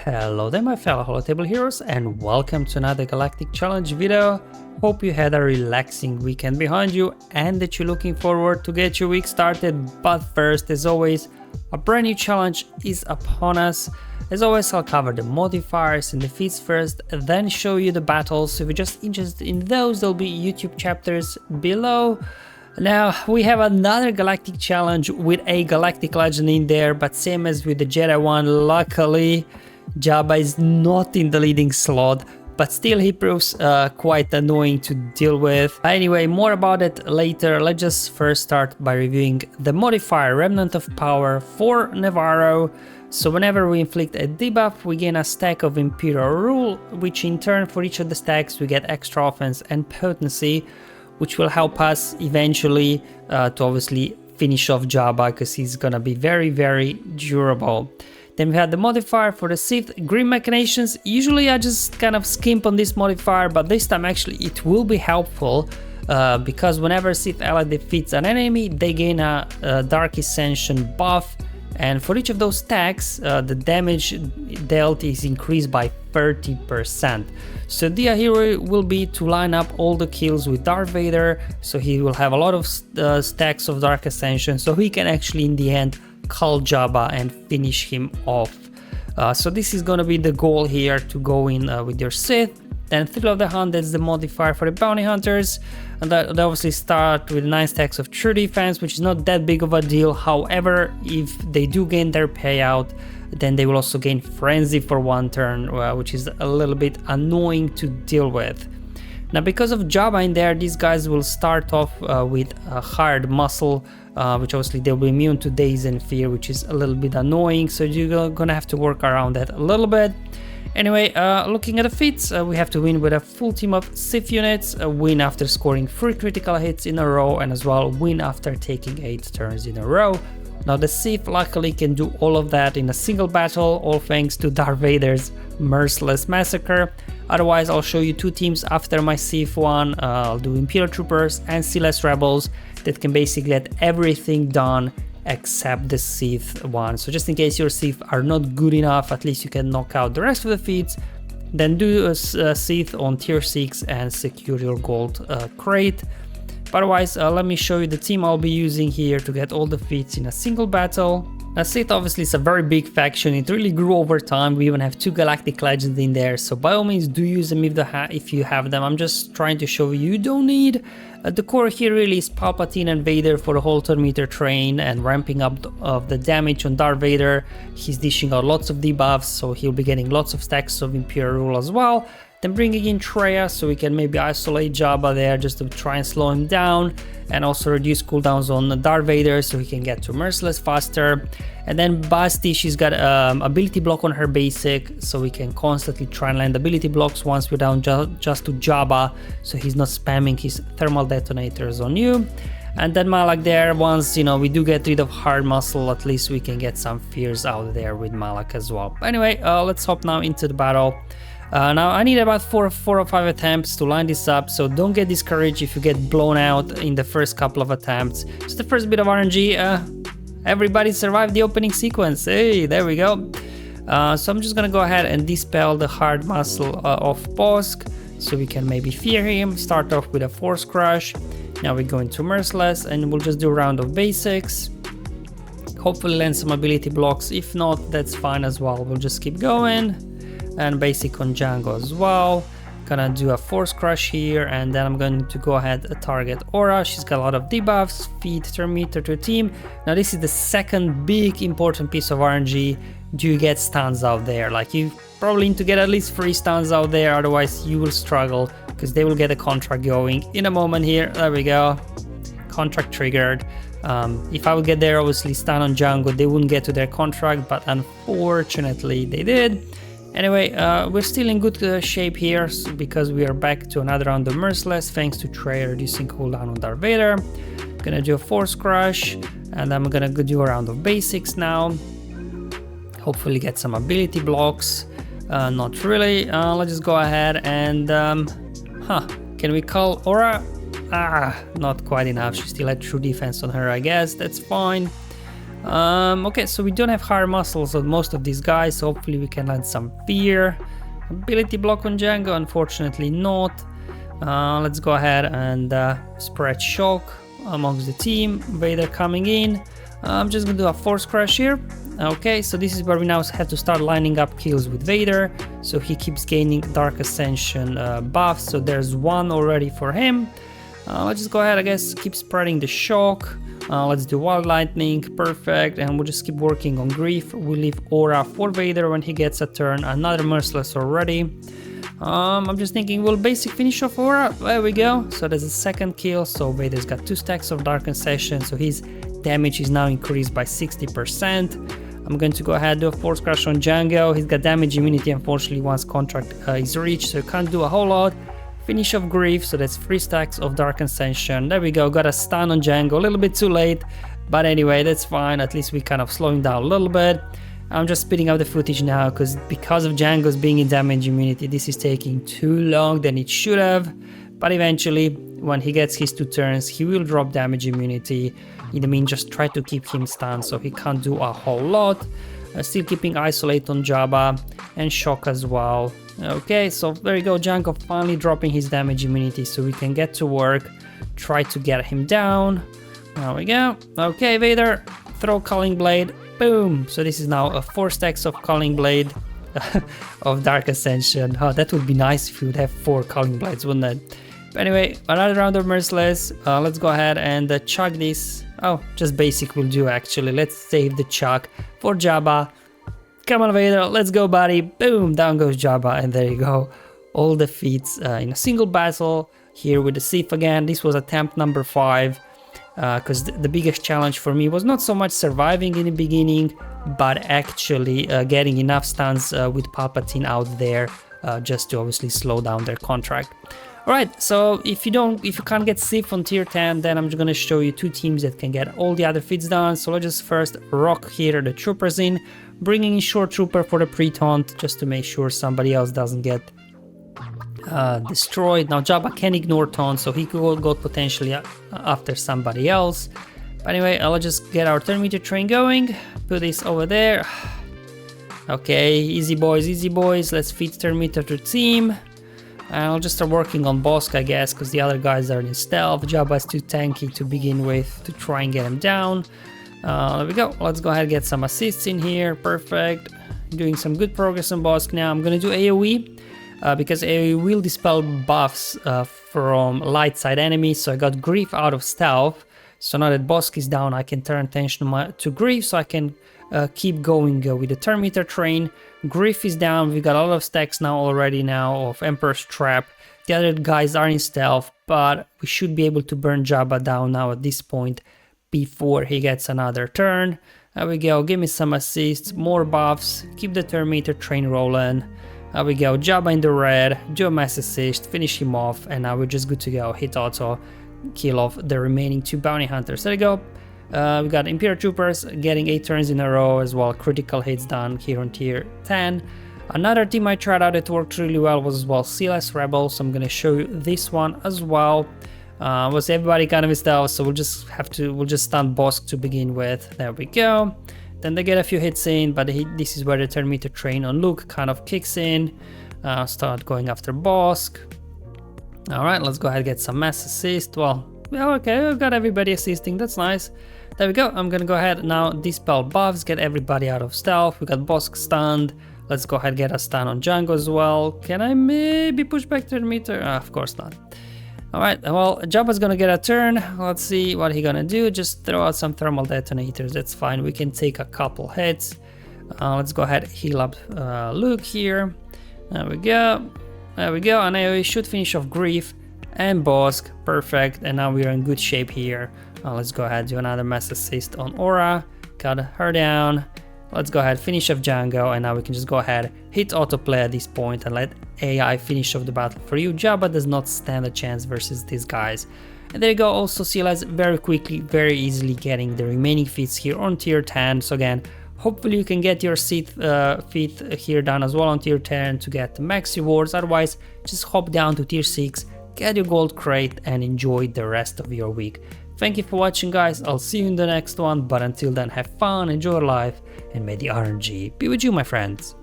Hello there my fellow holotable heroes and welcome to another Galactic challenge video. Hope you had a relaxing weekend behind you and that you're looking forward to get your week started. But first, as always, a brand new challenge is upon us. As always, I'll cover the modifiers and the feats first, then show you the battles. So if you're just interested in those, there'll be YouTube chapters below. Now we have another Galactic challenge with a Galactic legend in there, but same as with the Jedi one, luckily Jabba is not in the leading slot, but still he proves quite annoying to deal with. Anyway, more about it later. Let's just first start by reviewing the modifier Remnant of Power for Nevarro. So whenever we inflict a debuff, we gain a stack of Imperial Rule, which in turn for each of the stacks we get extra offense and potency, which will help us eventually to obviously finish off Jabba, because he's gonna be very durable. Then we have the modifier for the Sith Grim Machinations. Usually I just kind of skimp on this modifier, but this time actually it will be helpful because whenever Sith ally defeats an enemy, they gain a Dark Ascension buff, and for each of those stacks, the damage dealt is increased by 30%. So the idea here will be to line up all the kills with Darth Vader, so he will have a lot of stacks of Dark Ascension, so he can actually in the end call Jabba and finish him off. So this is gonna be the goal here, to go in with your Sith. Then Thrill of the Hunt, that's the modifier for the bounty hunters, and that obviously start with 9 stacks of true defense, which is not that big of a deal. However, if they do gain their payout, then they will also gain Frenzy for 1 turn, which is a little bit annoying to deal with. Now because of Jabba in there, these guys will start off with a hard muscle, which obviously they'll be immune to Daze and Fear, which is a little bit annoying, so you're gonna have to work around that a little bit. Anyway, looking at the feats, we have to win with a full team of Sith units, win after scoring 3 critical hits in a row, and as well win after taking 8 turns in a row. Now the Sith luckily can do all of that in a single battle, all thanks to Darth Vader's merciless massacre. Otherwise, I'll show you 2 teams after my Sith one. I'll do Imperial Troopers and Celeste Rebels that can basically get everything done except the Sith one. So just in case your Sith are not good enough, at least you can knock out the rest of the feats. Then do a Sith on tier 6 and secure your gold crate. But otherwise, let me show you the team I'll be using here to get all the feats in a single battle. Now Sith obviously is a very big faction, it really grew over time. We even have 2 Galactic legends in there, so by all means do use them if you have them. I'm just trying to show you don't need. The core here really is Palpatine and Vader for the whole turn meter train and ramping up of the damage on Darth Vader. He's dishing out lots of debuffs, so he'll be getting lots of stacks of Imperial Rule as well. Then bringing in Traya, so we can maybe isolate Jabba there just to try and slow him down, and also reduce cooldowns on Darth Vader so he can get to Merciless faster. And then Basti, she's got ability block on her basic, so we can constantly try and land ability blocks once we're down just to Jabba, so he's not spamming his thermal detonators on you. And then Malak there, once we do get rid of hard muscle, at least we can get some fears out there with Malak as well. Anyway, let's hop now into the battle. Now I need about 4 or 5 attempts to line this up, so don't get discouraged if you get blown out in the first couple of attempts. Just the first bit of RNG, everybody survived the opening sequence, hey, there we go. So I'm just gonna go ahead and dispel the hard muscle of Bosk, so we can maybe fear him, start off with a Force Crush. Now we go into Merciless and we'll just do a round of basics. Hopefully land some ability blocks, if not, that's fine as well, we'll just keep going. And basic on Django as well. Gonna do a Force Crush here, and then I'm going to go ahead and target Aura. She's got a lot of debuffs, feed turn meter to a team. Now this is the second big important piece of RNG. Do you get stuns out there? Like, you probably need to get at least 3 stuns out there, otherwise you will struggle, because they will get a contract going in a moment here. There we go, contract triggered. If I would get there, obviously stun on Django, they wouldn't get to their contract, but unfortunately they did. Anyway, we're still in good shape here, because we are back to another round of Merciless thanks to Trey reducing cooldown on Darth Vader. Gonna do a Force Crush, and I'm gonna go do a round of basics now. Hopefully get some ability blocks. Not really. Let's just go ahead and can we call Aura? Not quite enough. She still had true defense on her, I guess. That's fine. Okay, so we don't have higher muscles on most of these guys, so hopefully we can land some fear. Ability block on Django, unfortunately not. Let's go ahead and spread shock amongst the team. Vader coming in. I'm just gonna do a force crash here. Okay, so this is where we now have to start lining up kills with Vader, so he keeps gaining Dark Ascension buffs. So there's one already for him. Let's just go ahead, I guess, keep spreading the shock. Let's do Wild Lightning, perfect, and we'll just keep working on Grief. We'll leave Aura for Vader when he gets a turn. Another Merciless already. I'm just thinking we'll basic finish off Aura. There we go. So there's a second kill. So Vader's got 2 stacks of Dark Ascension, so his damage is now increased by 60%. I'm going to go ahead and do a Force Crash on Django. He's got damage immunity, unfortunately, once contract is reached, so he can't do a whole lot. Finish of Grief, so that's 3 stacks of Dark Ascension. There we go, got a stun on Django, a little bit too late, but anyway, that's fine. At least we kind of slowing down a little bit. I'm just speeding up the footage now because of Django's being in damage immunity, this is taking too long than it should have. But eventually, when he gets his 2 turns, he will drop damage immunity. In the mean, just try to keep him stunned so he can't do a whole lot. Still keeping Isolate on Jabba and Shock as well. Okay, so there you go, Django finally dropping his damage immunity so we can get to work. Try to get him down. There we go. Okay, Vader, throw Culling Blade. Boom! So this is now a 4 stacks of Culling Blade of Dark Ascension. Oh, that would be nice if we would have 4 Culling Blades, wouldn't it? But anyway, another round of Merciless. Let's go ahead and chug this. Oh, just basic will do actually. Let's save the chug for Jabba. Come on, Vader, let's go, buddy. Boom, down goes Jabba, and there you go. All the feats in a single battle here with the Sith again. This was attempt number 5. Because the biggest challenge for me was not so much surviving in the beginning, but actually getting enough stuns with Palpatine out there just to obviously slow down their contract. Alright, so if you can't get Sith on tier 10, then I'm just gonna show you 2 teams that can get all the other feats done. So let's just first rock here the troopers in, bringing in Short Trooper for the pre-taunt just to make sure somebody else doesn't get destroyed. Now Jabba can ignore taunt, so he could go potentially after somebody else. But anyway, I'll just get our turn meter train going, put this over there. Okay, easy boys, let's feed turn meter to team. And I'll just start working on Bosk, I guess, because the other guys are in stealth. Jabba's too tanky to begin with to try and get him down. There we go, let's go ahead and get some assists in here, perfect. Doing some good progress on Bosk now. I'm gonna do AoE. Because AoE will dispel buffs from light side enemies, so I got Grief out of stealth. So now that Bosk is down, I can turn attention to Grief, so I can keep going with the turn meter train. Grief is down, we got a lot of stacks now already of Emperor's Trap. The other guys are in stealth, but we should be able to burn Jabba down now at this point before he gets another turn. There we go, give me some assists, more buffs, keep the turn meter train rolling. There we go, Jabba in the red, do a mass assist, finish him off, and now we're just good to go. Hit auto, kill off the remaining 2 bounty hunters. There we go. We got Imperial Troopers getting 8 turns in a row as well. Critical hits done here on tier 10. Another team I tried out that worked really well was as well CLS Rebels. So I'm gonna show you this one as well. Was everybody kind of stealth, so we'll just stun Bosk to begin with. There we go. Then they get a few hits in, but this is where the turn meter train on Luke kind of kicks in. Start going after Bosk. Alright, let's go ahead and get some mass assist. Well, okay, I've got everybody assisting, that's nice. There we go, I'm gonna go ahead now, dispel buffs, get everybody out of stealth. We got Bosk stunned. Let's go ahead and get a stun on Django as well. Can I maybe push back turn meter? Of course not. Alright, well, Jabba's gonna get a turn. Let's see what he's gonna do. Just throw out some thermal detonators, that's fine. We can take a couple hits. Let's go ahead and heal up Luke here. There we go. There we go, and AoE should finish off Grief and Bosk. Perfect, and now we're in good shape here. Let's go ahead and do another mass assist on Aura. Cut her down. Let's go ahead, finish off Django, and now we can just go ahead, hit autoplay at this point and let AI finish off the battle for you. Jabba does not stand a chance versus these guys. And there you go, also CLS very quickly, very easily getting the remaining feats here on tier 10. So again, hopefully you can get your Sith feat here done as well on tier 10 to get the max rewards. Otherwise, just hop down to tier 6, get your gold crate and enjoy the rest of your week. Thank you for watching, guys. I'll see you in the next one, but until then, have fun, enjoy life, and may the RNG be with you, my friends.